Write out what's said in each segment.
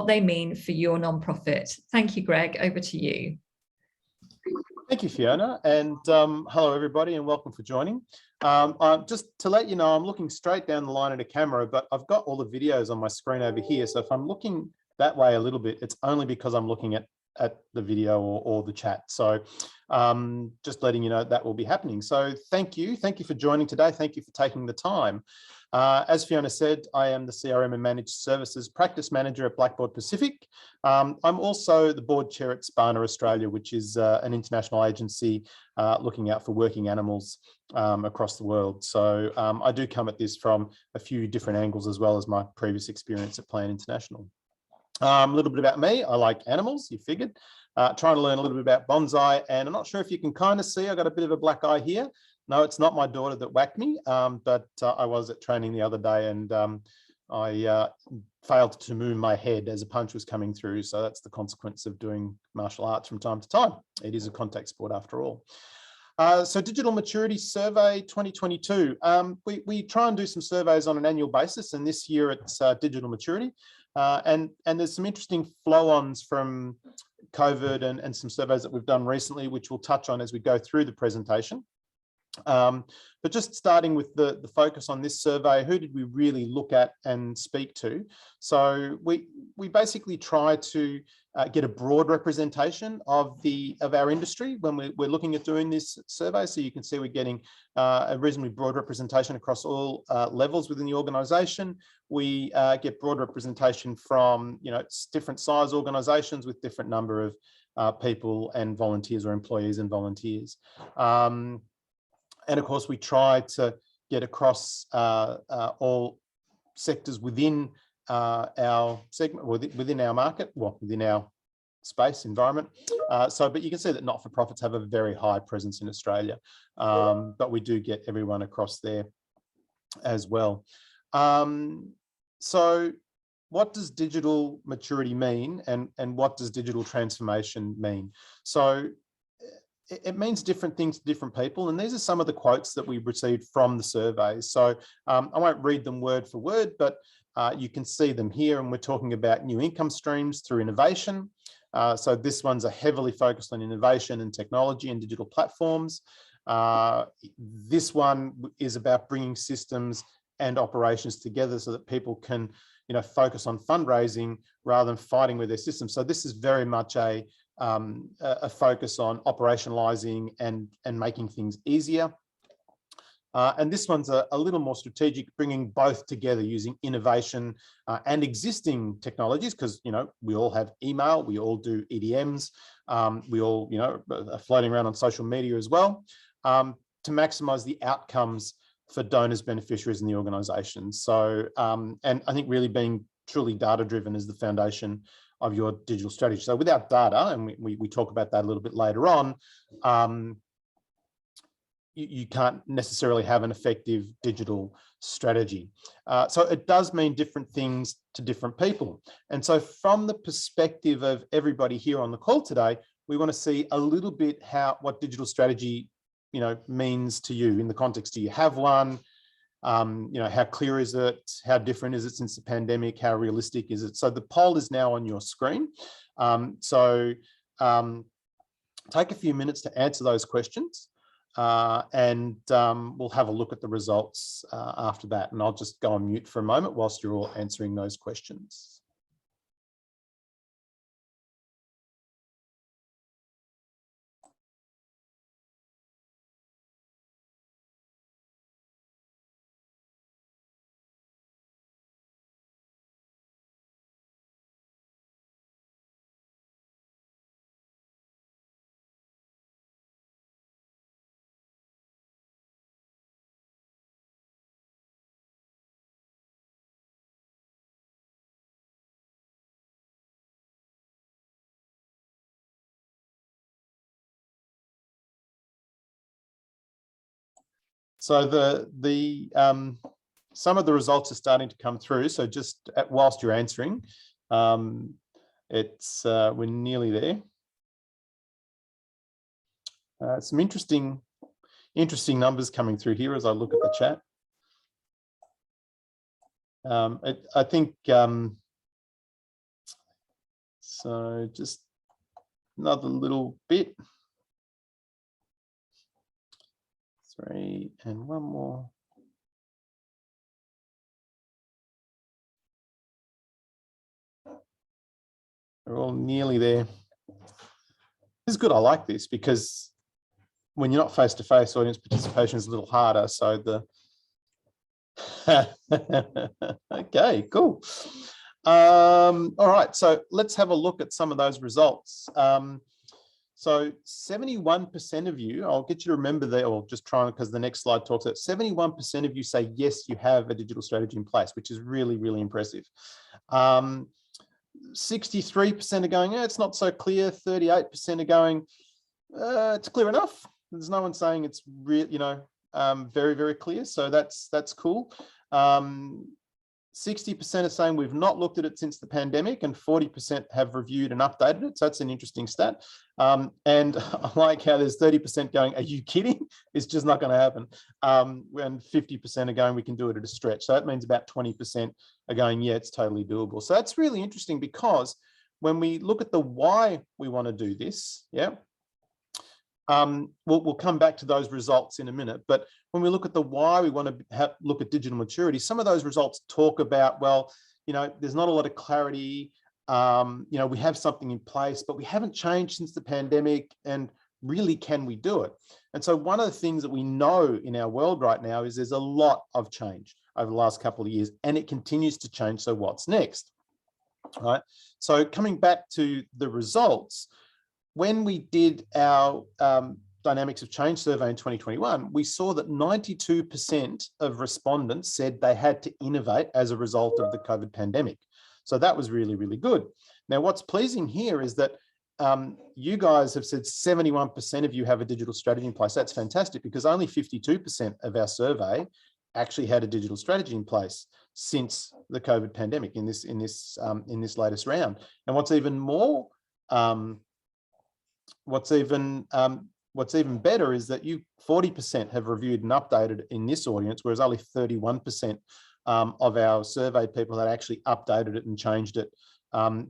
they mean for your nonprofit. Thank you, Greg. Over to you. Thank you, Fiona, and hello everybody, and welcome for joining. Just to let you know, I'm looking straight down the line at a camera, but I've got all the videos on my screen over here. So if I'm looking that way a little bit, it's only because I'm looking at the video or the chat. So just letting you know that will be happening. So thank you for joining today. Thank you for taking the time. As Fiona said, I am the CRM and Managed Services Practice Manager at Blackbaud Pacific. I'm also the board chair at Spana Australia, which is an international agency looking out for working animals across the world. So I do come at this from a few different angles, as well as my previous experience at Plan International. A little bit about me. I like animals, you figured. Trying to learn a little bit about bonsai, and I'm not sure if you can kind of see, I got a bit of a black eye here. No, it's not my daughter that whacked me, but I was at training the other day, and I failed to move my head as a punch was coming through. So that's the consequence of doing martial arts from time to time. It is a contact sport after all. So Digital Maturity Survey 2022. We try and do some surveys on an annual basis, and this year it's Digital Maturity. And there's some interesting flow-ons from COVID and some surveys that we've done recently, which we'll touch on as we go through the presentation. But just starting with the focus on this survey, who did we really look at and speak to? So we basically try to get a broad representation of our industry when we're looking at doing this survey. So you can see we're getting a reasonably broad representation across all levels within the organisation. We get broad representation from different size organisations with different number of people and volunteers, or employees and volunteers. And of course, we try to get across all sectors within our segment, within our market, within our space environment. But you can see that not-for-profits have a very high presence in Australia, but we do get everyone across there as well. So what does digital maturity mean, and what does digital transformation mean? So it means different things to different people, and these are some of the quotes that we received from the survey. So I won't read them word for word, but you can see them here, and we're talking about new income streams through innovation. So this one's heavily focused on innovation and technology and digital platforms. This one is about bringing systems and operations together so that people can focus on fundraising rather than fighting with their systems. So this is very much a focus on operationalizing and making things easier. And this one's a little more strategic, bringing both together using innovation and existing technologies, because we all have email, we all do EDMs, we all are floating around on social media as well, to maximize the outcomes for donors, beneficiaries, and the organisation. So, and I think really being truly data driven is the foundation of your digital strategy. So without data, and we talk about that a little bit later on, you can't necessarily have an effective digital strategy. So it does mean different things to different people. And so from the perspective of everybody here on the call today, we want to see a little bit what digital strategy means to you in the context. Do you have one? How clear is it? How different is it since the pandemic? How realistic is it? So the poll is now on your screen. Take a few minutes to answer those questions, and we'll have a look at the results after that. And I'll just go on mute for a moment whilst you're all answering those questions. So some of the results are starting to come through. So just whilst you're answering, we're nearly there. Some interesting numbers coming through here as I look at the chat. I think So just another little bit. 3 and one more. They're all nearly there. This is good. I like this because when you're not face-to-face, audience participation is a little harder. So the okay, cool. All right, so let's have a look at some of those results. So 71% of you, I'll get you to remember that, or just try, because the next slide talks about 71% of you say, yes, you have a digital strategy in place, which is really, really impressive. 63% are going, it's not so clear. 38% are going, it's clear enough. There's no one saying it's real, very, very clear. So that's cool. 60% are saying we've not looked at it since the pandemic, and 40% have reviewed and updated it. So that's an interesting stat. And I like how there's 30% going, are you kidding? It's just not going to happen. And 50% are going, we can do it at a stretch. So that means about 20% are going, yeah, it's totally doable. So that's really interesting, because when we look at the why we want to do this, yeah, we'll come back to those results in a minute. But when we look at the why we want to look at digital maturity, some of those results talk about, well, there's not a lot of clarity. We have something in place, but we haven't changed since the pandemic. And really, can we do it? And so one of the things that we know in our world right now is there's a lot of change over the last couple of years, and it continues to change. So what's next? All right. So coming back to the results, when we did our Dynamics of Change survey in 2021, we saw that 92% of respondents said they had to innovate as a result of the COVID pandemic. So that was really, really good. Now, what's pleasing here is that you guys have said 71% of you have a digital strategy in place. That's fantastic, because only 52% of our survey actually had a digital strategy in place since the COVID pandemic in this latest round. And what's even more, what's even better is that 40% have reviewed and updated in this audience, whereas only 31% of our survey people had actually updated it and changed it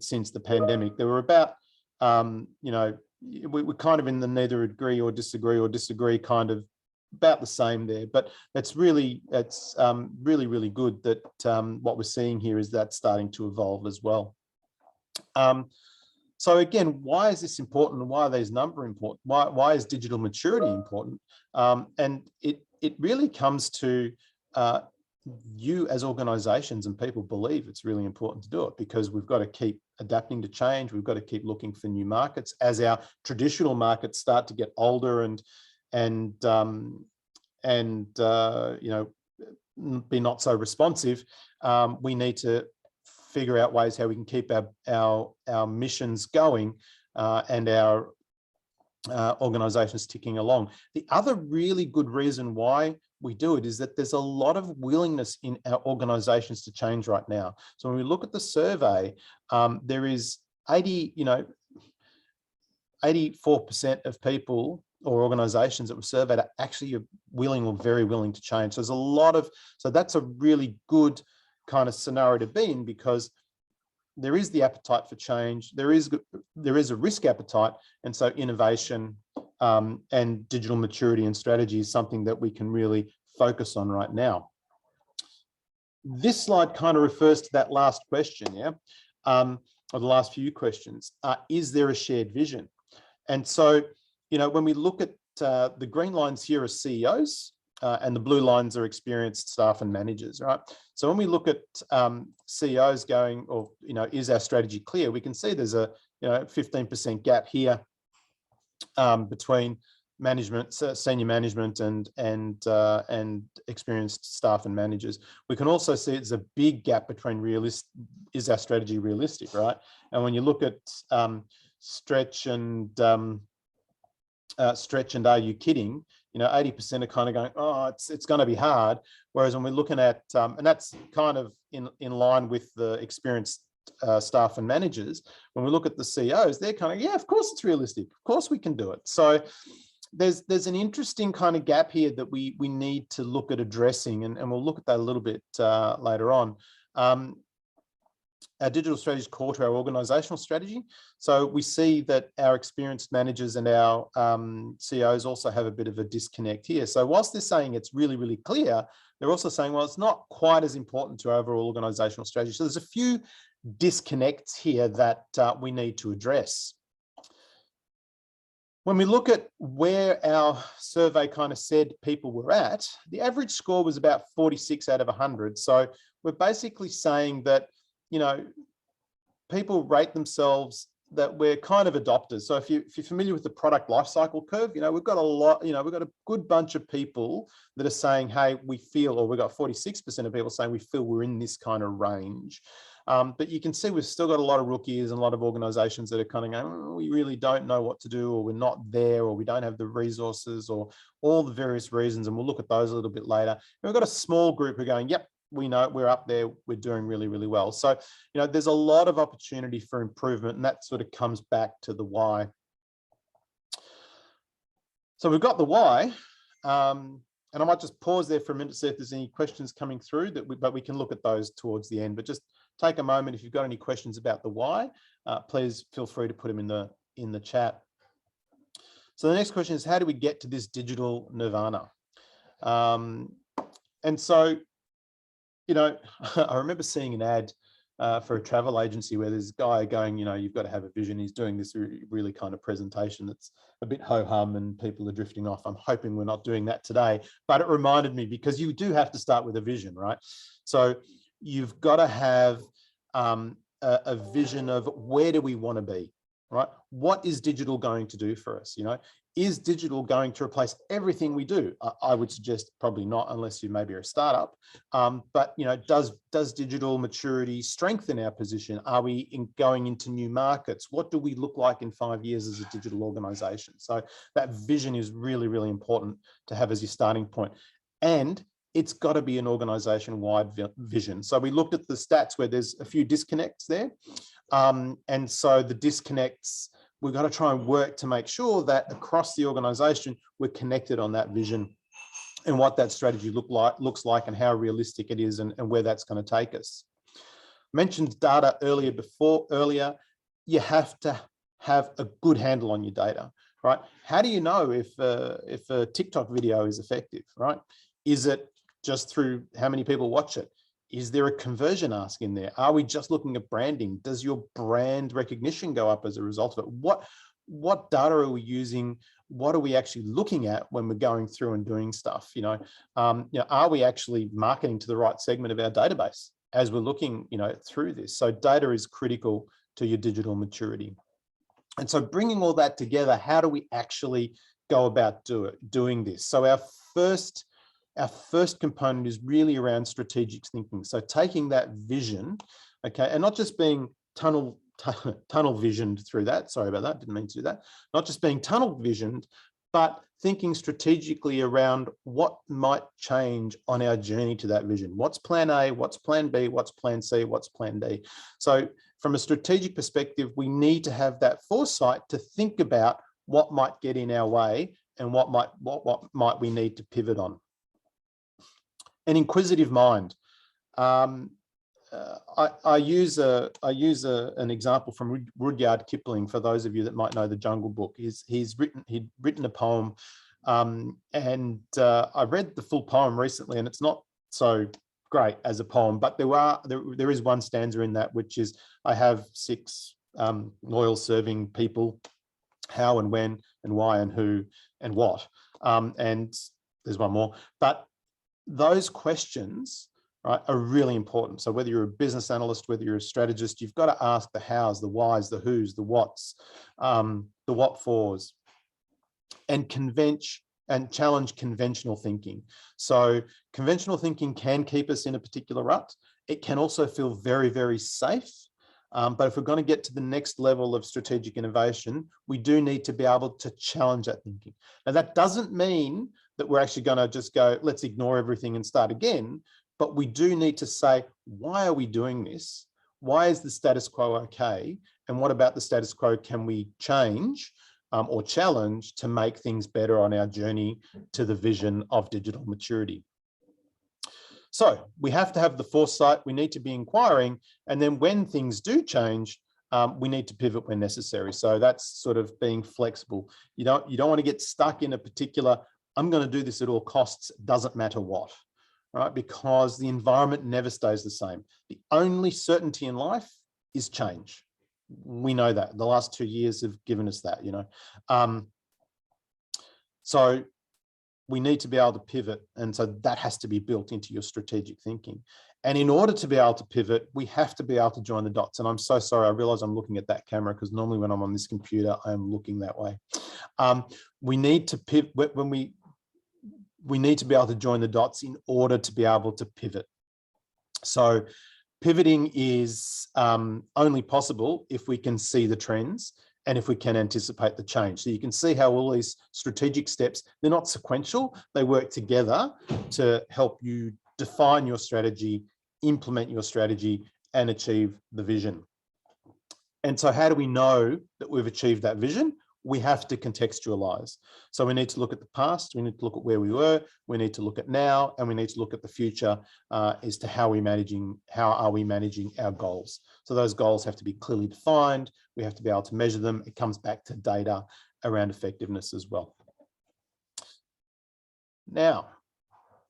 since the pandemic. There were about, we're kind of in the neither agree or disagree kind of about the same there. But it's really really good that what we're seeing here is that starting to evolve as well. So again, why is this important, and why are these numbers important? Why is digital maturity important? And it really comes to you as organizations and people believe it's really important to do it, because we've got to keep adapting to change. We've got to keep looking for new markets as our traditional markets start to get older and be not so responsive. We need to figure out ways how we can keep our missions going and our organizations ticking along. The other really good reason why we do it is that there's a lot of willingness in our organizations to change right now. So when we look at the survey, there is 84% of people or organizations that were surveyed are actually willing or very willing to change. So there's a lot of, so that's a really good kind of scenario to be in, because there is the appetite for change, there is a risk appetite, and so innovation and digital maturity and strategy is something that we can really focus on right now. This slide kind of refers to that last question, yeah, or the last few questions. Is there a shared vision? And so, when we look at the green lines here are CEOs, and the blue lines are experienced staff and managers, right? So when we look at CEOs going, or, is our strategy clear? We can see there's a 15% gap here between management, senior management, and experienced staff and managers. We can also see it's a big gap between is our strategy realistic, right? And when you look at stretch and are you kidding? 80% are kind of going, oh, it's going to be hard. Whereas when we're looking at, and that's kind of in line with the experienced staff and managers, when we look at the CEOs, they're kind of, yeah, of course it's realistic. Of course we can do it. So there's an interesting kind of gap here that we need to look at addressing, and we'll look at that a little bit later on. Our digital strategy is core to our organizational strategy. So we see that our experienced managers and our CEOs also have a bit of a disconnect here. So whilst they're saying it's really, really clear, they're also saying, well, it's not quite as important to our overall organizational strategy. So there's a few disconnects here that we need to address. When we look at where our survey kind of said people were at, the average score was about 46 out of 100. So we're basically saying that, you know, people rate themselves that we're kind of adopters. So if you're familiar with the product lifecycle curve, you know, we've got a lot, you know, we've got a good bunch of people that are saying, hey, we feel, or we've got 46% of people saying we feel we're in this kind of range. But you can see we've still got a lot of rookies and a lot of organizations that are kind of going, oh, we really don't know what to do, or we're not there, or we don't have the resources, or all the various reasons. And we'll look at those a little bit later. And we've got a small group who are going, yep, we know we're up there, we're doing really, really well. So, you know, there's a lot of opportunity for improvement, and that sort of comes back to the why. So we've got the why, and I might just pause there for a minute to see if there's any questions coming through, but we can look at those towards the end. But just take a moment. If you've got any questions about the why, please feel free to put them in the chat. So the next question is, how do we get to this digital nirvana? And so, you know, I remember seeing an ad for a travel agency where there's a guy going, you know, you've got to have a vision. He's doing this really kind of presentation that's a bit ho-hum and people are drifting off. I'm hoping we're not doing that today, but it reminded me, because you do have to start with a vision, right? So you've got to have a vision of where do we want to be, right? What is digital going to do for us? You know, is digital going to replace everything we do? I would suggest probably not, unless you maybe are a startup. But you know, does digital maturity strengthen our position? Are we going into new markets? What do we look like in 5 years as a digital organization? So that vision is really, really important to have as your starting point. And it's got to be an organization-wide vision. So we looked at the stats where there's a few disconnects there. And so the disconnects, we've got to try and work to make sure that across the organization, we're connected on that vision and what that strategy looks like and how realistic it is and where that's going to take us. Mentioned data earlier. You have to have a good handle on your data, right? How do you know if a TikTok video is effective, right? Is it just through how many people watch it? Is there a conversion ask in there? Are we just looking at branding? Does your brand recognition go up as a result of it? What data are we using? What are we actually looking at when we're going through and doing stuff? You know, are we actually marketing to the right segment of our database as we're looking, you know, through this? So data is critical to your digital maturity. And so bringing all that together, how do we actually go about doing this? So our first component is really around strategic thinking. So taking that vision, okay, and not just being tunnel visioned through that. Sorry about that, didn't mean to do that. Not just being tunnel visioned, but thinking strategically around what might change on our journey to that vision. What's plan A, what's plan B, what's plan C, what's plan D? So from a strategic perspective, we need to have that foresight to think about what might get in our way and what might we need to pivot on. An inquisitive mind. I use an example from Rudyard Kipling, for those of you that might know the Jungle Book. He'd written a poem, and I read the full poem recently, and it's not so great as a poem, but there is one stanza in that, which is, I have 6 loyal serving people, how and when and why and who and what, and there's one more, but those questions, right, are really important. So whether you're a business analyst, whether you're a strategist, you've got to ask the hows, the whys, the whos, the whats, the what fors, and challenge conventional thinking. So conventional thinking can keep us in a particular rut. It can also feel very, very safe. But if we're going to get to the next level of strategic innovation, we do need to be able to challenge that thinking. Now, that doesn't mean that we're actually going to just go, let's ignore everything and start again. But we do need to say, why are we doing this? Why is the status quo okay? And what about the status quo can we change or challenge to make things better on our journey to the vision of digital maturity? So we have to have the foresight, we need to be inquiring, and then when things do change, we need to pivot when necessary. So that's sort of being flexible. You don't want to get stuck in a particular, I'm going to do this at all costs, doesn't matter what, right? Because the environment never stays the same. The only certainty in life is change. We know that. The last 2 years have given us that, you know. So we need to be able to pivot. And so that has to be built into your strategic thinking. And in order to be able to pivot, we have to be able to join the dots. And I'm so sorry, I realize I'm looking at that camera because normally when I'm on this computer, I'm looking that way. We need to pivot when we need to be able to join the dots in order to be able to pivot. So pivoting is only possible if we can see the trends and if we can anticipate the change. So you can see how all these strategic steps, they're not sequential, they work together to help you define your strategy, implement your strategy, and achieve the vision. And so how do we know that we've achieved that vision? We have to contextualize. So we need to look at the past, we need to look at where we were, we need to look at now, and we need to look at the future as to how are we managing our goals. So those goals have to be clearly defined. We have to be able to measure them. It comes back to data around effectiveness as well. Now,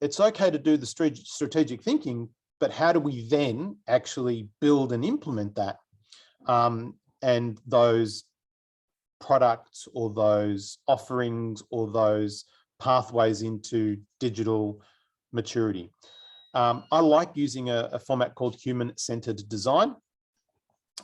it's okay to do the strategic thinking, but how do we then actually build and implement that? And those products or those offerings or those pathways into digital maturity. I like using a format called human-centered design.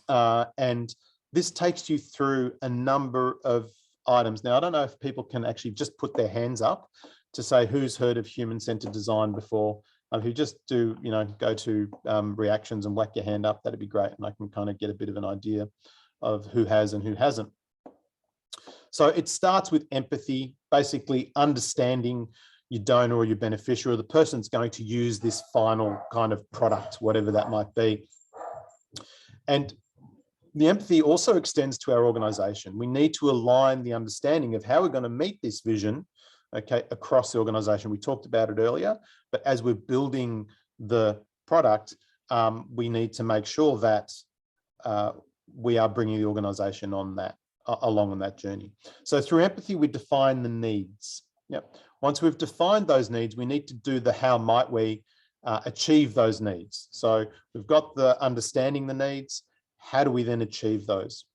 And this takes you through a number of items. Now, I don't know if people can actually just put their hands up to say who's heard of human-centered design before. If you just do, you know, go to reactions and whack your hand up, that'd be great. And I can kind of get a bit of an idea of who has and who hasn't. So it starts with empathy, basically understanding your donor or your beneficiary or the person that's going to use this final kind of product, whatever that might be. And the empathy also extends to our organization. We need to align the understanding of how we're going to meet this vision, okay, across the organization. We talked about it earlier, but as we're building the product, we need to make sure that we are bringing the organization on that, along on that journey. So through empathy, we define the needs. Yep. Once we've defined those needs, we need to do the how might we achieve those needs. So we've got the understanding the needs. How do we then achieve those?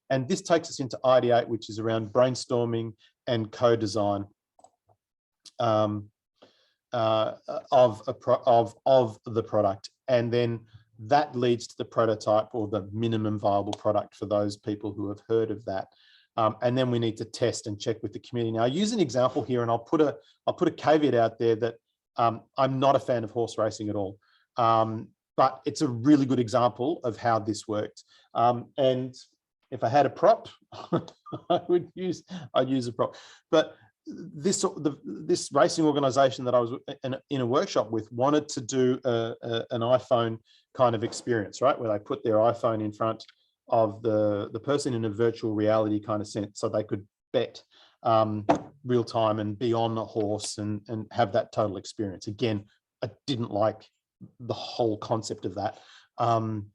And this takes us into ideate, which is around brainstorming and co-design of the product. And then that leads to the prototype or the minimum viable product for those people who have heard of that. And then we need to test and check with the community. Now, I use an example here, and I'll put a caveat out there that I'm not a fan of horse racing at all, but it's a really good example of how this worked. And if I had a prop, I'd use a prop. But this racing organization that I was in a workshop with wanted to do an iPhone kind of experience, right, where they put their iPhone in front of the person in a virtual reality kind of sense, so they could bet real time and be on a horse and have that total experience. Again, I didn't like the whole concept of that.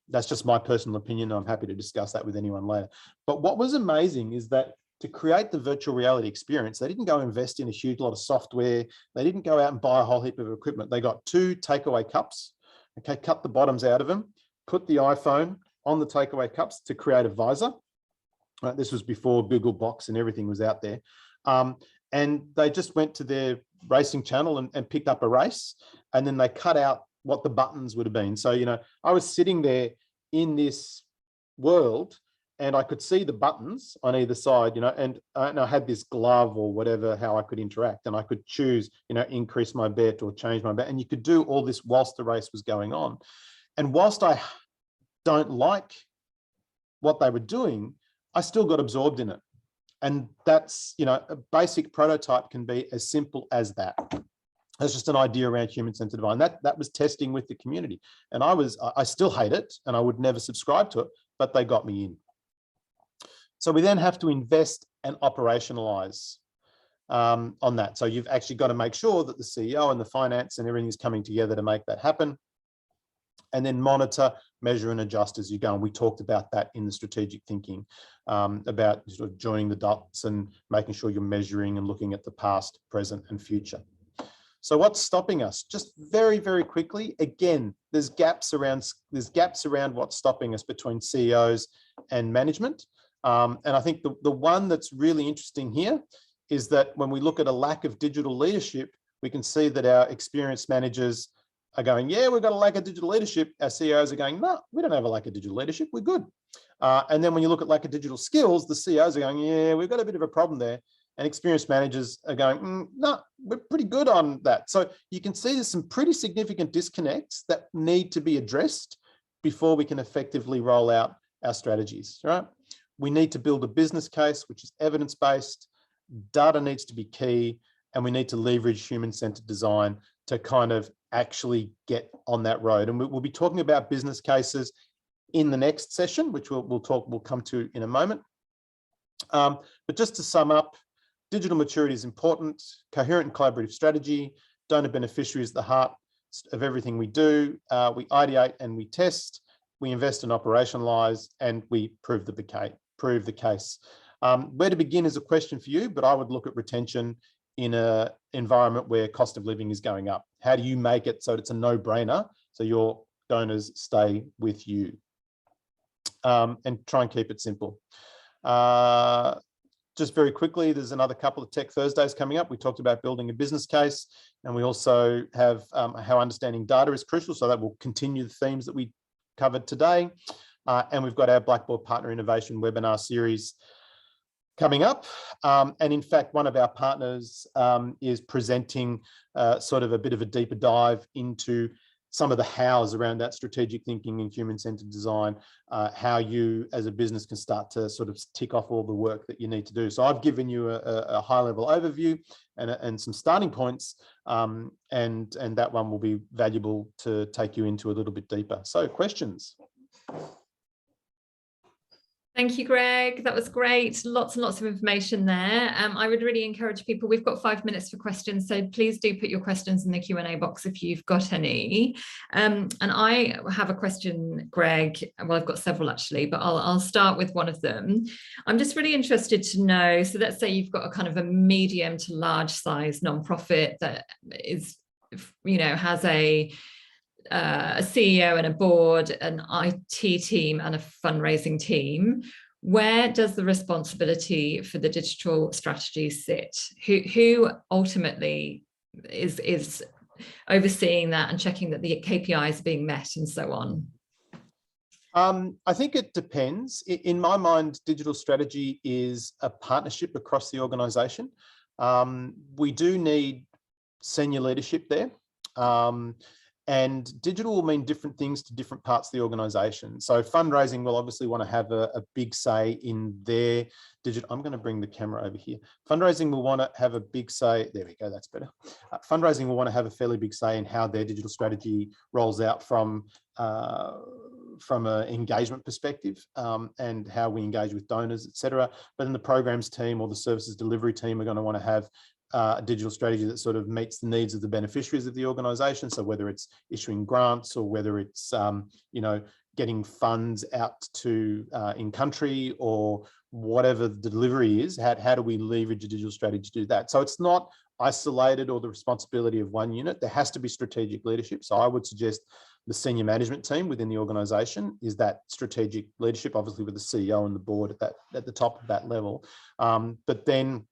That's just my personal opinion. I'm happy to discuss that with anyone later. But what was amazing is that to create the virtual reality experience, they didn't go invest in a huge lot of software. They didn't go out and buy a whole heap of equipment. They got 2 takeaway cups, okay, cut the bottoms out of them, put the iPhone on the takeaway cups to create a visor. Right, this was before Google Box and everything was out there. And they just went to their racing channel and picked up a race, and then they cut out what the buttons would have been. So, you know, I was sitting there in this world and I could see the buttons on either side, you know, and I had this glove or whatever, how I could interact, and I could choose, you know, increase my bet or change my bet. And you could do all this whilst the race was going on. And whilst I don't like what they were doing, I still got absorbed in it. And that's, you know, a basic prototype can be as simple as that. That's just an idea around human-centered design. That was testing with the community. And I still hate it and I would never subscribe to it, but they got me in. So we then have to invest and operationalize. on that. So you've actually got to make sure that the CEO and the finance and everything is coming together to make that happen. And then monitor, measure and adjust as you go. And we talked about that in the strategic thinking, about sort of joining the dots and making sure you're measuring and looking at the past, present and future. So what's stopping us? Just very, very quickly, again, there's gaps around what's stopping us between CEOs and management. And I think the one that's really interesting here is that when we look at a lack of digital leadership, we can see that our experienced managers are going, yeah, we've got a lack of digital leadership. Our CEOs are going, no, we don't have a lack of digital leadership. We're good. And then when you look at lack of digital skills, the CEOs are going, yeah, we've got a bit of a problem there. And experienced managers are going, no, we're pretty good on that. So you can see there's some pretty significant disconnects that need to be addressed before we can effectively roll out our strategies, right? We need to build a business case, which is evidence-based. Data needs to be key, and we need to leverage human-centered design to kind of actually get on that road. And we'll be talking about business cases in the next session, which we'll come to in a moment. But just to sum up, digital maturity is important, coherent and collaborative strategy, donor beneficiary is the heart of everything we do. We ideate and we test, we invest and operationalize, and we prove the case. Where to begin is a question for you, but I would look at retention in an environment where cost of living is going up. How do you make it so it's a no-brainer so your donors stay with you? And try and keep it simple. Just very quickly, there's another couple of Tech Thursdays coming up. We talked about building a business case, and we also have how understanding data is crucial. So that will continue the themes that we covered today. And we've got our Blackbaud Partner Innovation webinar series coming up. And in fact, one of our partners is presenting sort of a bit of a deeper dive into some of the hows around that strategic thinking and human-centered design, how you as a business can start to sort of tick off all the work that you need to do. So I've given you a high-level overview and some starting points, and that one will be valuable to take you into a little bit deeper. So questions? Thank you, Greg. That was great. Lots and lots of information there. I would really encourage people, we've got 5 minutes for questions, so please do put your questions in the Q&A box if you've got any. And I have a question, Greg. Well, I've got several actually, but I'll start with one of them. I'm just really interested to know, so let's say you've got a kind of a medium to large size nonprofit that is, you know, has a CEO and a board, an IT team and a fundraising team. Where does the responsibility for the digital strategy sit? Who ultimately is overseeing that and checking that the KPIs are being met and so on? I think it depends. In my mind, digital strategy is a partnership across the organization. We do need senior leadership there. And digital will mean different things to different parts of the organization. So fundraising will obviously want to have a big say in their digital. I'm going to bring the camera over here. Fundraising will want to have a big say. There we go, that's better. Fundraising will want to have a fairly big say in how their digital strategy rolls out from an engagement perspective, and how we engage with donors, etc. But then the programs team or the services delivery team are going to want to have a digital strategy that sort of meets the needs of the beneficiaries of the organization. So whether it's issuing grants or whether it's, you know, getting funds out to in country or whatever the delivery is, how do we leverage a digital strategy to do that? So it's not isolated or the responsibility of one unit. There has to be strategic leadership. So I would suggest the senior management team within the organization is that strategic leadership, obviously with the CEO and the board at the top of that level. But then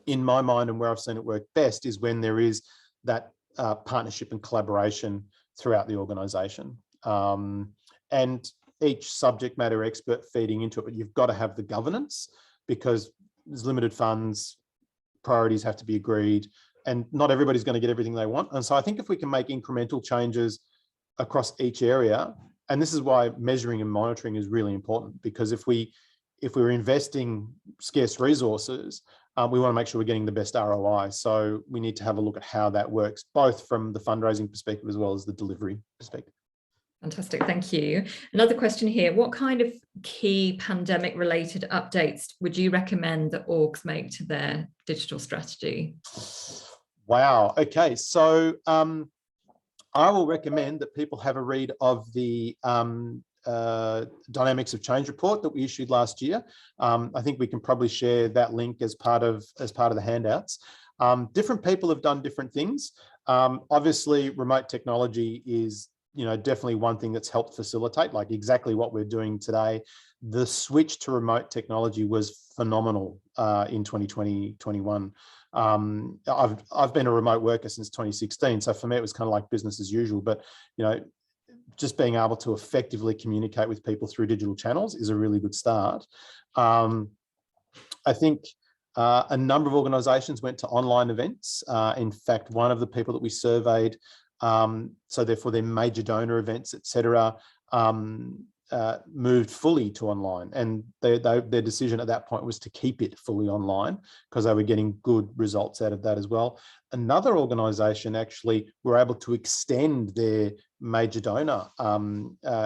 in my mind, and where I've seen it work best, is when there is that partnership and collaboration throughout the organization, and each subject matter expert feeding into it. But you've got to have the governance because there's limited funds, priorities have to be agreed, and not everybody's going to get everything they want. And so I think if we can make incremental changes across each area, and this is why measuring and monitoring is really important, because if we're investing scarce resources, we want to make sure we're getting the best ROI. So we need to have a look at how that works, both from the fundraising perspective as well as the delivery perspective. Fantastic, thank you. Another question here, what kind of key pandemic related updates would you recommend that orgs make to their digital strategy? Wow, okay, so I will recommend that people have a read of the Dynamics of Change report that we issued last year. I think we can probably share that link as part of the handouts. Different people have done different things. Obviously, remote technology is definitely one thing that's helped facilitate, like exactly what we're doing today. The switch to remote technology was phenomenal in 2020-21. I've been a remote worker since 2016, so for me it was kind of like business as usual. But just being able to effectively communicate with people through digital channels is a really good start. I think a number of organisations went to online events. In fact, one of the people that we surveyed, so therefore their major donor events, etc., moved fully to online, and their decision at that point was to keep it fully online because they were getting good results out of that as well. Another organisation actually were able to extend their major donor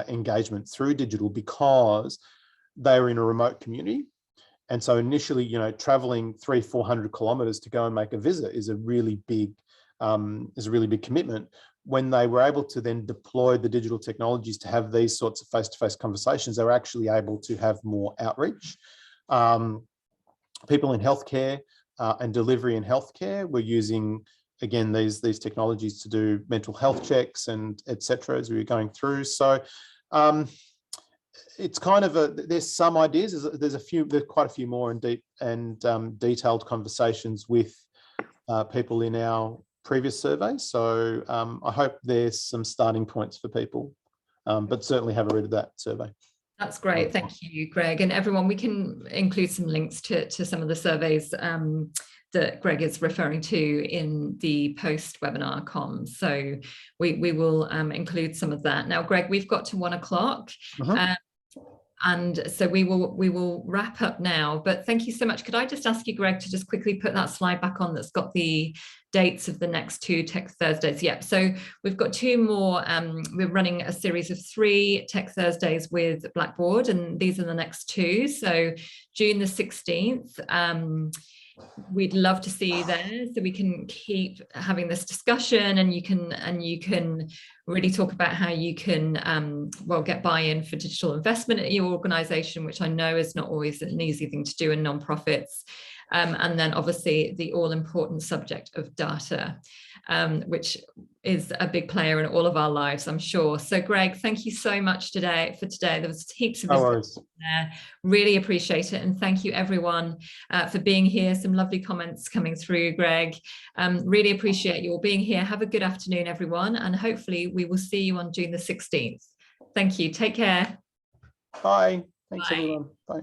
engagement through digital because they were in a remote community. And so initially, traveling 300-400 kilometers to go and make a visit is a really big commitment. When they were able to then deploy the digital technologies to have these sorts of face-to-face conversations, they were actually able to have more outreach. People in healthcare and delivery in healthcare were using, again, these technologies to do mental health checks and etc. as we were going through. So it's kind of there's some ideas. There's quite a few more in deep and detailed conversations with people in our previous survey. So I hope there's some starting points for people, but certainly have a read of that survey. That's great. Thank you, Greg. And everyone, we can include some links to some of the surveys that Greg is referring to in the post-webinar comms. So we will include some of that. Now, Greg, we've got to 1 o'clock. And so we will wrap up now, but thank you so much. Could I just ask you, Greg, to just quickly put that slide back on that's got the dates of the next 2 Tech Thursdays? Yep. So we've got 2 more. We're running a series of 3 Tech Thursdays with Blackbaud, and these are the next 2. So June the 16th. We'd love to see you there so we can keep having this discussion, and you can really talk about how you can get buy-in for digital investment at your organization, which I know is not always an easy thing to do in nonprofits. And then obviously the all-important subject of data, which is a big player in all of our lives, I'm sure. So Greg, thank you so much for today. There was heaps of wisdom there. Really appreciate it. And thank you everyone for being here. Some lovely comments coming through, Greg. Really appreciate you all being here. Have a good afternoon, everyone. And hopefully we will see you on June the 16th. Thank you. Take care. Bye. Thanks, Bye. everyone. Bye.